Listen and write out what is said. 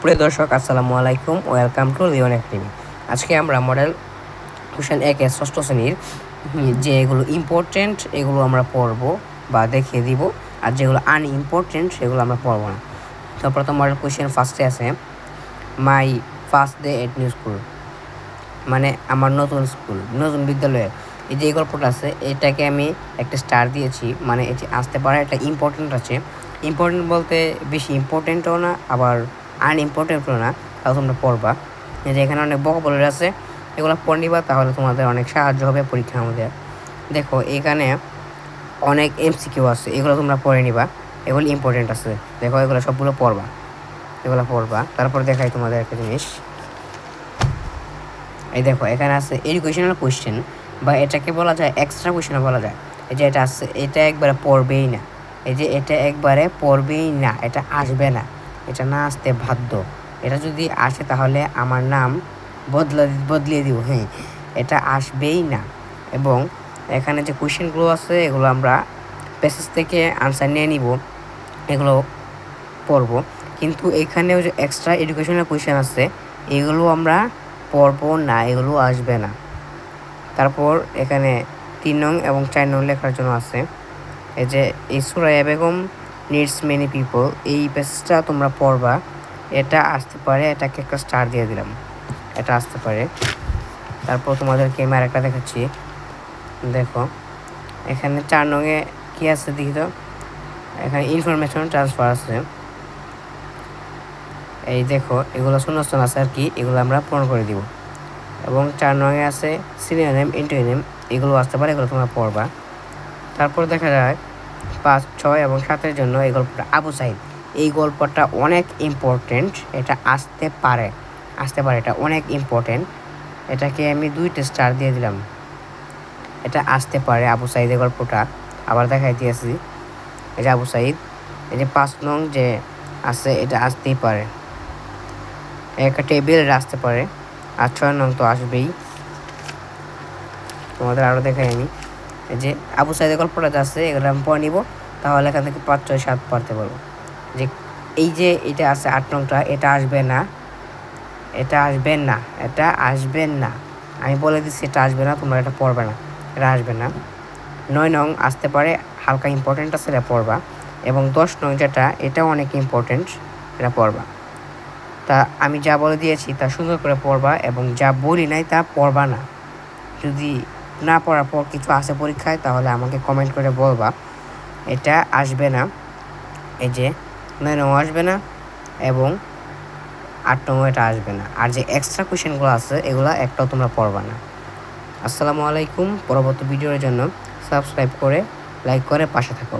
সুপ্রিয় দর্শক, আসসালামু আলাইকুম। Welcome to Leon academy. আজকে আমরা মডেল কোশ্চেন 1 ষষ্ঠ শ্রেণীর যে এগুলো ইম্পর্টেন্ট এগুলো আমরা পড়ব বা দেখিয়ে দিব, আর যেগুলো আনইম্পর্টেন্ট সেগুলো আমরা পড়ব না। তো প্রথম মডেল কোশ্চেন ফার্স্টে আছে my first day at new school, মানে আমার নতুন স্কুল, নতুন বিদ্যালয়ে এই যে গল্পটা আছে এটাকে আমি একটা স্টার দিয়েছি, মানে এটি আসতে পারে এটা ইম্পর্টেন্ট আছে। ইম্পর্টেন্ট বলতে বেশি ইম্পর্টেন্টও না আবার আনইম্পর্টেন্টও না, তাও তোমরা পড়বা। যে এখানে অনেক ভোকাবুলারি আছে, এগুলো পড়ে নিবা, তাহলে তোমাদের অনেক সাহায্য হবে পরীক্ষার মধ্যে। দেখো এখানে অনেক এমসিকিউ আছে, এগুলো তোমরা পড়ে নিবা, এগুলো ইম্পর্টেন্ট আছে। দেখো এগুলো সবগুলো পড়বা, এগুলো পড়বা। তারপর দেখাই তোমাদের একটা জিনিস, এই দেখো এখানে আছে এডুকেশনাল কোয়েশ্চেন, বা এটাকে বলা যায় এক্সট্রা কোয়েশ্চেন বলা যায়। এই যে এটা আছে, এটা একবারে পড়বেই না, এই যে এটা একবারে পড়বেই না, এটা আসবে না, এটা না আসতে বাধ্য। এটা যদি আসে তাহলে আমার নাম বদলিয়ে দিব। হ্যাঁ, এটা আসবেই না। এবং এখানে যে কোয়েশ্চেনগুলো আছে এগুলো আমরা প্যাসেজ থেকে আনসার নিয়ে নিব, এগুলো পড়ব। কিন্তু এখানেও যে এক্সট্রা এডুকেশনাল কোয়েশ্চেন আছে এগুলো আমরা পড়বো না, এগুলো আসবে না। তারপর এখানে 3 নং এবং 4 নং লেখার জন্য আছে, এই যে এই Suraiya Begum needs many people, এই প্যাসেজটা তোমরা পড়বা, এটা আসতে পারে, এটাকে একটা স্টার দিয়ে দিলাম, এটা আসতে পারে। তারপর তোমাদেরকে আমি আরেকটা দেখাচ্ছি, দেখো এখানে 4 নংয়ে কী আছে দেখি তো, এখানে ইনফরমেশন ট্রান্সফার আছে। এই দেখো এগুলো শূন্যস্থান আছে আর কি, এগুলো আমরা পূরণ করে দিব। এবং 4 নংয়ে আছে সিনোনিম অ্যান্টোনিম, এগুলো আসতে পারে, এগুলো তোমরা পড়বা। তারপর দেখা যায় 5, 6 এবং 7-এর জন্য এই গল্পটা আবু সাইদ, এই গল্পটা অনেক ইম্পর্টেন্ট, এটা আসতে পারে, এটা অনেক ইম্পর্টেন্ট, এটাকে আমি 2টা স্টার দিয়ে দিলাম, এটা আসতে পারে আবু সাইদের গল্পটা। আবার দেখাই দিয়েছি, এই যে আবু সাইদ, এই যে 5 নং যে আছে এটা আসতেই পারে, একটা টেবিল আসতে পারে, আর 6 নং তো আসবেই। তোমাদের আরও দেখাই আমি, এই যে আবু সাইদের গল্পটা যা আছে এগুলো আমি পড়ে নিব, তাহলে এখান থেকে 5, 6, 7 পড়তে পারবো। যে এই যে এটা আছে 8 নংটা, এটা আসবে না, এটা আসবেন না, এটা আসবেন না, আমি বলে দিচ্ছি এটা আসবে না, তোমরা এটা পড়বে না, এটা আসবে না। 9 নং আসতে পারে, হালকা ইম্পর্টেন্ট আছে, এটা পড়বা। এবং 10 নং যেটা, এটাও অনেক ইম্পর্টেন্ট, এটা পড়বা। তা আমি যা বলে দিয়েছি তা সুন্দর করে পড়বা, এবং যা বলি নাই তা পড়বা না। যদি না পড়ার পর কিছু আসে পরীক্ষায় তাহলে আমাকে কমেন্ট করে বলবা এটা আসবে না। এই যে 9 নং আসবে না এবং 8 নং এটা আসবে না। আর যে এক্সট্রা কোয়েশ্চেনগুলো আছে এগুলো একটাও তোমরা পড়বা না। আসসালামু আলাইকুম। পরবর্তী ভিডিওর জন্য সাবস্ক্রাইব করে লাইক করে পাশে থাকো।